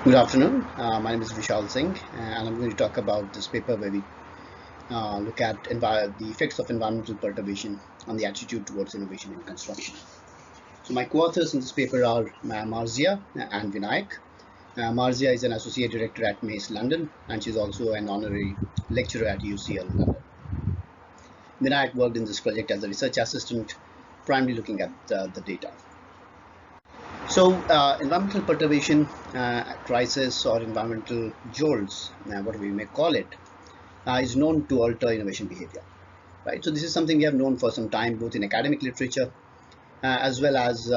Good afternoon. My name is Vishal Singh, and I'm going to talk about this paper where we look at the effects of environmental perturbation on the attitude towards innovation in construction. So my co-authors in this paper are Marzia and Vinayak. Marzia is an associate director at Mace, London, and she's also an honorary lecturer at UCL, London. Vinayak worked in this project as a research assistant, primarily looking at the data. So environmental perturbation, crisis, or environmental jolts, what we may call it, is known to alter innovation behavior, right? So this is something we have known for some time, both in academic literature as well as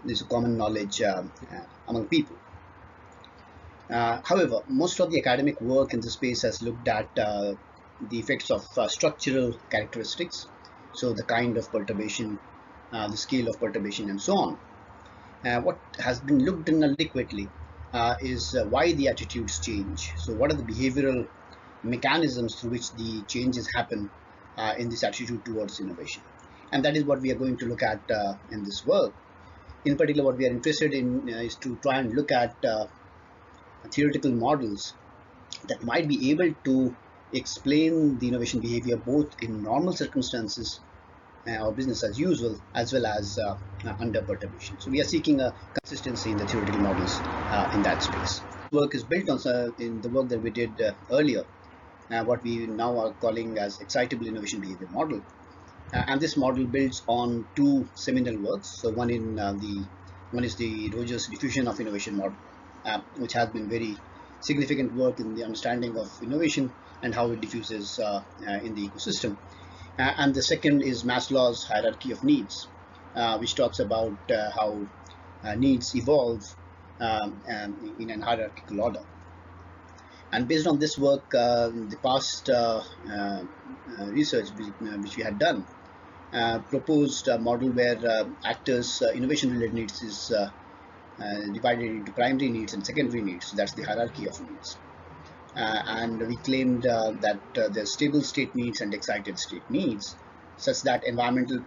this common knowledge among people. However, most of the academic work in this space has looked at the effects of structural characteristics, so the kind of perturbation, the scale of perturbation, and so on. What has been looked inadequately is why the attitudes change. So what are the behavioral mechanisms through which the changes happen in this attitude towards innovation? And that is what we are going to look at in this work. In particular, what we are interested in is to try and look at theoretical models that might be able to explain the innovation behavior both in normal circumstances or business as usual, as well as under perturbation. So we are seeking a consistency in the theoretical models in that space. Work is built on in the work that we did earlier, what we now are calling as Excitable Innovation Behaviour Model. And this model builds on two seminal works. So one is the Rogers diffusion of innovation model, which has been very significant work in the understanding of innovation and how it diffuses in the ecosystem. And the second is Maslow's hierarchy of needs, which talks about how needs evolve in an hierarchical order. And based on this work, the past research which we had done proposed a model where actors' innovation-related needs is divided into primary needs and secondary needs. So that's the hierarchy of needs. And we claimed that there's stable state needs and excited state needs, such that environmental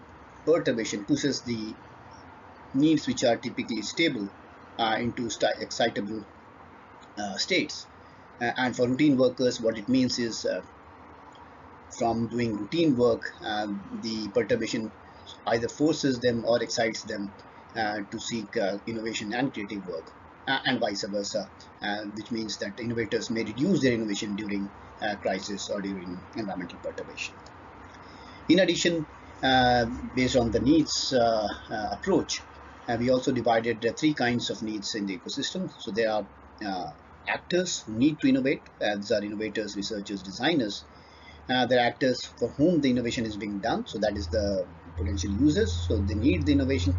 perturbation pushes the needs which are typically stable into excitable states. And for routine workers, what it means is from doing routine work, the perturbation either forces them or excites them to seek innovation and creative work. And vice versa, which means that innovators may reduce their innovation during crisis or during environmental perturbation. In addition, based on the needs approach, we also divided three kinds of needs in the ecosystem. So there are actors who need to innovate. These are innovators, researchers, designers. There are actors for whom the innovation is being done. So that is the potential users. So they need the innovation.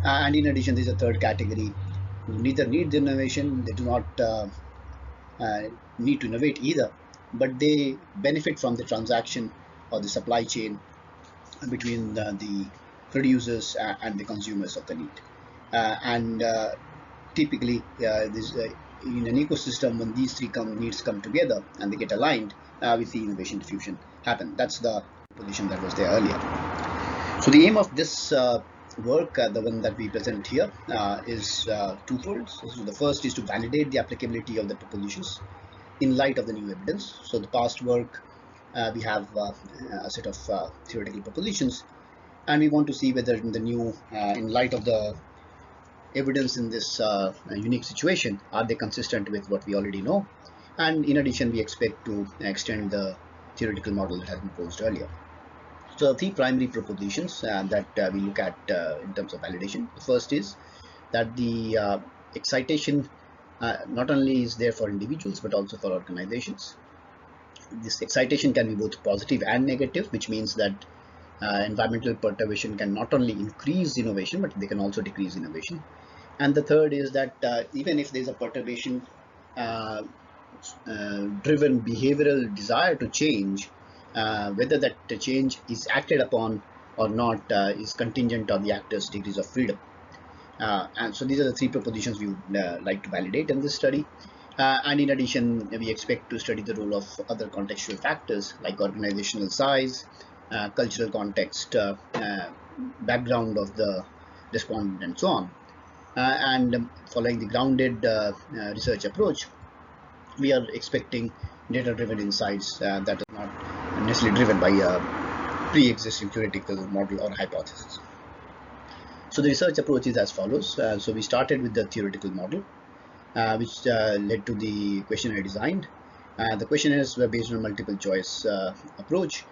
And in addition, there is a third category who neither need the innovation, they do not need to innovate either, but they benefit from the transaction or the supply chain between the producers and the consumers of the need. And typically, in an ecosystem, when these three needs come together and they get aligned, we see innovation diffusion happen. That's the position that was there earlier. So the aim of this work, the one that we present here, is twofold. So the first is to validate the applicability of the propositions in light of the new evidence. So the past work, we have a set of theoretical propositions, and we want to see whether in the new, in light of the evidence in this unique situation, are they consistent with what we already know? And in addition, we expect to extend the theoretical model that has been posed earlier. So three primary propositions that we look at in terms of validation. The first is that the excitation not only is there for individuals but also for organizations. This excitation can be both positive and negative, which means that environmental perturbation can not only increase innovation but they can also decrease innovation. And the third is that even if there is a perturbation driven behavioral desire to change, whether that change is acted upon or not is contingent on the actor's degrees of freedom. And so these are the three propositions we would like to validate in this study. And in addition, we expect to study the role of other contextual factors like organizational size, cultural context, background of the respondent, and so on. and following the grounded research approach, we are expecting data-driven insights that are not necessarily driven by a pre-existing theoretical model or hypothesis. So the research approach is as follows. So we started with the theoretical model, which led to the questionnaire designed. The questionnaires were based on multiple choice approach.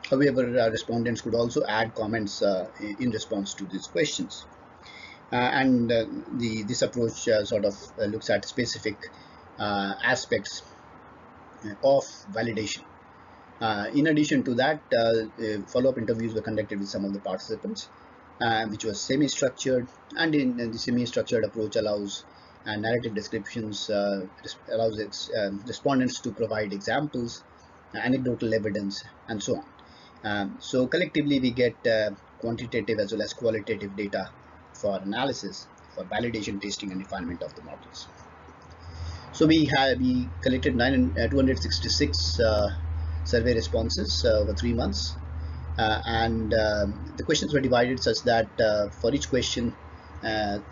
However, respondents could also add comments in response to these questions. And this approach sort of looks at specific aspects of validation. In addition to that, follow-up interviews were conducted with some of the participants, which was semi-structured, and in the semi-structured approach allows narrative descriptions, allows respondents to provide examples, anecdotal evidence, and so on. So collectively we get quantitative as well as qualitative data for analysis, for validation, testing, and refinement of the models. So we collected 266 survey responses over 3 months, and the questions were divided such that for each question, the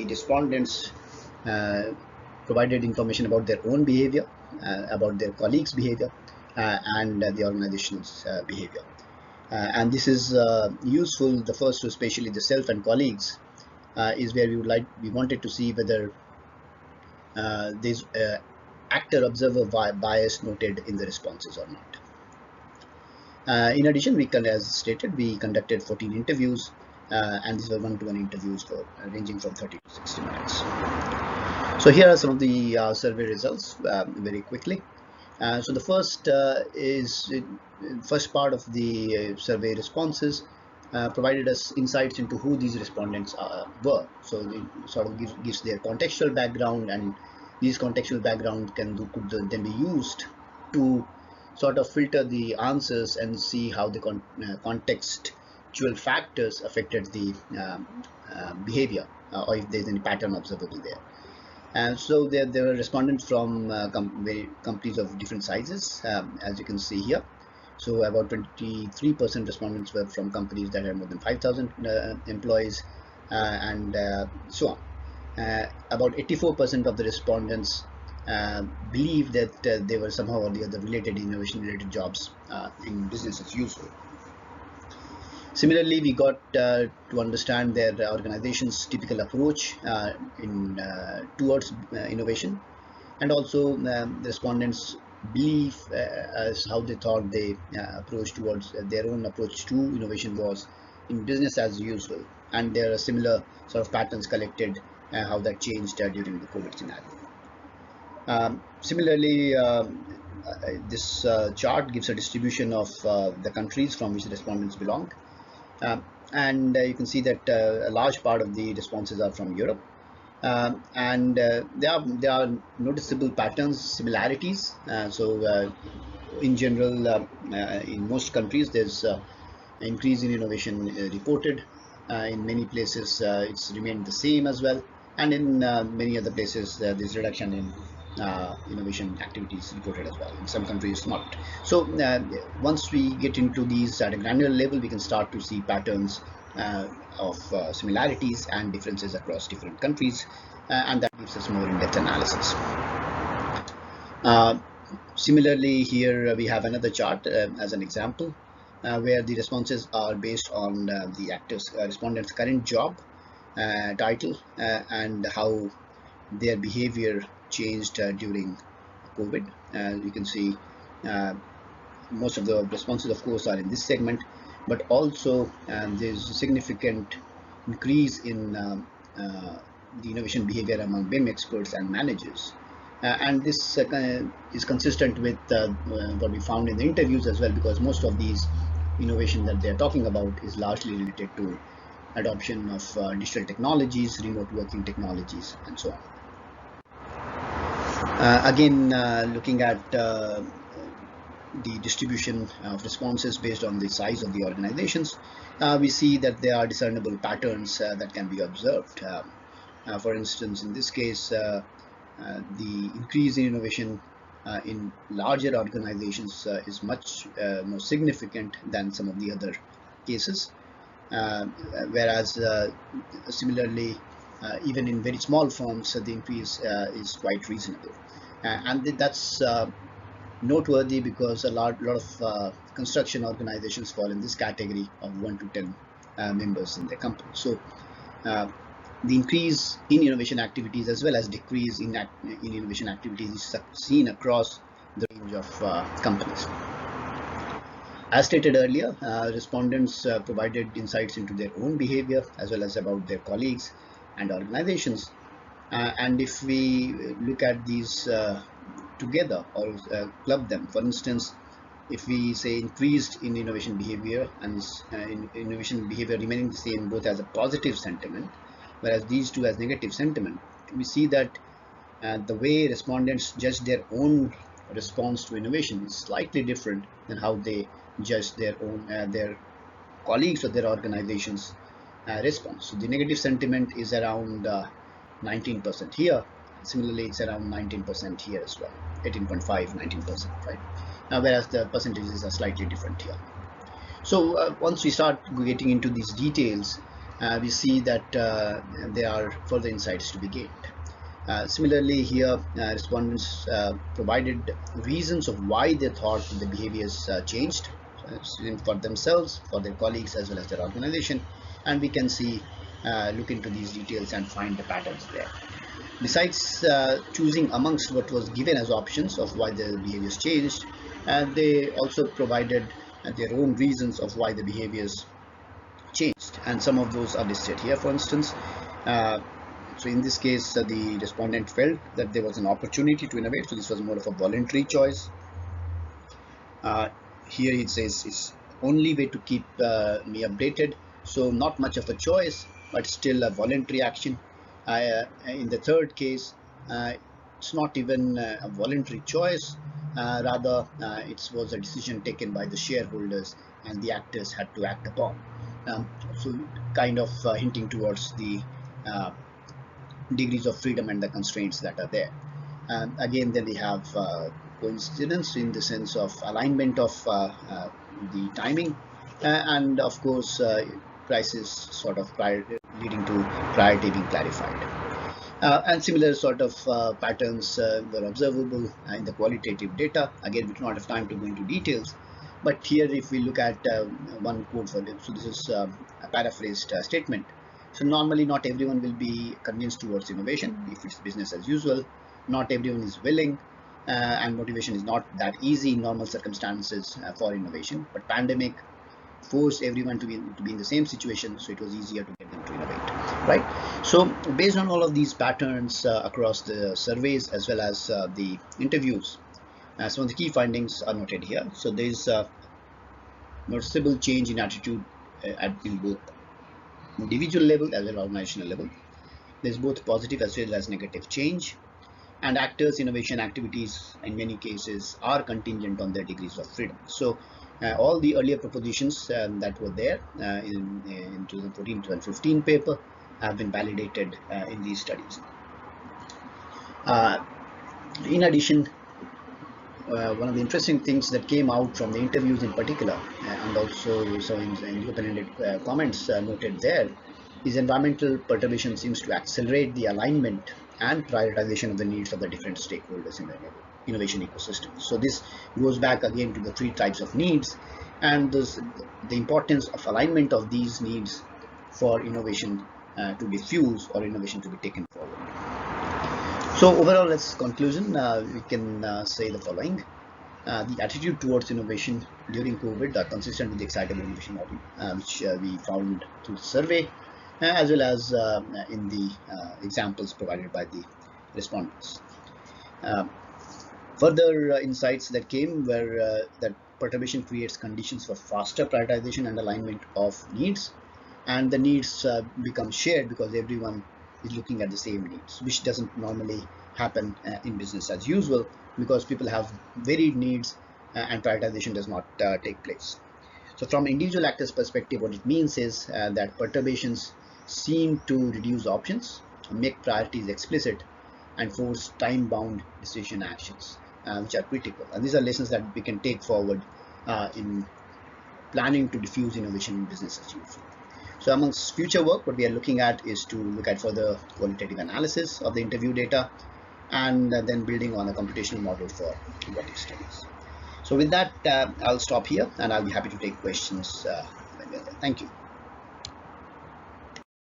respondents provided information about their own behavior, about their colleagues' behavior, and the organization's behavior. And this is useful. The first, especially the self and colleagues, is where we wanted to see whether there's actor observer bias noted in the responses or not. In addition, as stated, we conducted 14 interviews, and these were one-to-one interviews ranging from 30 to 60 minutes. So here are some of the survey results very quickly. So the first part of the survey responses provided us insights into who these respondents were. So it sort of gives their contextual background, and these contextual background could then be used to sort of filter the answers and see how the contextual factors affected the behavior, or if there's any pattern observable there. And so there were respondents from companies of different sizes, as you can see here. So about 23% respondents were from companies that had more than 5,000 employees, and so on. About 84% of the respondents believe that they were somehow or the other related, innovation-related jobs in business as usual. Similarly, we got to understand their organization's typical approach towards innovation, and also the respondents' belief as how they thought they approach towards their own approach to innovation was in business as usual, and there are similar sort of patterns collected, how that changed during the COVID scenario. Similarly, this chart gives a distribution of the countries from which the respondents belong. And you can see that a large part of the responses are from Europe, and there are noticeable patterns, similarities. So in general, in most countries, there's increase in innovation reported. In many places, it's remained the same as well, and in many other places, there's reduction in innovation activities reported as well. In some countries, not. So once we get into these at a granular level, we can start to see patterns of similarities and differences across different countries, and that gives us more in-depth analysis. Similarly, here we have another chart as an example, where the responses are based on the respondents' current job title and how their behavior changed during COVID. You can see most of the responses, of course, are in this segment, but also there's a significant increase in the innovation behavior among BIM experts and managers. And this is consistent with what we found in the interviews as well, because most of these innovation that they're talking about is largely related to adoption of digital technologies, remote working technologies, and so on. Again, looking at the distribution of responses based on the size of the organizations, we see that there are discernible patterns that can be observed. For instance, in this case, the increase in innovation in larger organizations is much more significant than some of the other cases. whereas similarly, even in very small firms, the increase is quite reasonable. And that's noteworthy because a lot of construction organizations fall in this category of 1 to 10 members in the company. So uh, the increase in innovation activities as well as decrease in innovation activities is seen across the range of companies. As stated earlier, respondents provided insights into their own behavior as well as about their colleagues and organizations. And if we look at these together or club them, for instance, if we say increased in innovation behavior and innovation behavior remaining the same both as a positive sentiment, whereas these two as negative sentiment, we see that the way respondents judge their own response to innovation is slightly different than how they judge their colleagues or their organizations response. So the negative sentiment is around 19% here. Similarly, it's around 19% here as well, 18.5, 19%, right? Whereas the percentages are slightly different here. So once we start getting into these details, we see that there are further insights to be gained. Similarly, here respondents provided reasons of why they thought the behaviors changed for themselves, for their colleagues, as well as their organization, and we can see look into these details and find the patterns there. Besides choosing amongst what was given as options of why the behaviors changed, they also provided their own reasons of why the behaviors changed, and some of those are listed here. For instance, uh, so in this case, the respondent felt that there was an opportunity to innovate, so this was more of a voluntary choice. Uh, Here it says it's only way to keep me updated, so not much of a choice, but still a voluntary action. In the third case, it's not even a voluntary choice, rather it was a decision taken by the shareholders and the actors had to act upon. So kind of hinting towards the uh, degrees of freedom and the constraints that are there. Again, then we have coincidence in the sense of alignment of the timing, and of course, crisis sort of leading to priority being clarified. And similar sort of patterns were observable in the qualitative data. Again, we do not have time to go into details, but here if we look at one quote for them, so this is a paraphrased statement. So normally not everyone will be convinced towards innovation if it's business as usual. Not everyone is willing, and motivation is not that easy in normal circumstances for innovation. But pandemic forced everyone to be in the same situation, so it was easier to get them to innovate, right? So based on all of these patterns across the surveys as well as the interviews, some of the key findings are noted here. So there is a noticeable change in attitude in both individual level as well as organizational level. There's both positive as well as negative change, and actors' innovation activities in many cases are contingent on their degrees of freedom. So all the earlier propositions that were there in 2014-2015 paper have been validated in these studies. Uh, in addition, one of the interesting things that came out from the interviews in particular, and also so in the open-ended comments noted there, is environmental perturbation seems to accelerate the alignment and prioritization of the needs of the different stakeholders in the innovation ecosystem. So this goes back again to the three types of needs, and the importance of alignment of these needs for innovation to diffuse or innovation to be taken forward. So overall, as conclusion, we can say the following. The attitude towards innovation during COVID are consistent with the Excitable Innovation Model, which we found through the survey, as well as in the examples provided by the respondents. Uh, Further insights that came were that perturbation creates conditions for faster prioritization and alignment of needs, and the needs become shared because everyone is looking at the same needs, which doesn't normally happen in business as usual because people have varied needs and prioritization does not take place. So from individual actors perspective, what it means is that perturbations seem to reduce options, make priorities explicit, and force time-bound decision actions, which are critical. And these are lessons that we can take forward in planning to diffuse innovation in business as usual. So amongst future work, what we are looking at is to look at further qualitative analysis of the interview data, and then building on a computational model for robotic studies. So with that, I'll stop here, and I'll be happy to take questions when we're there. Thank you.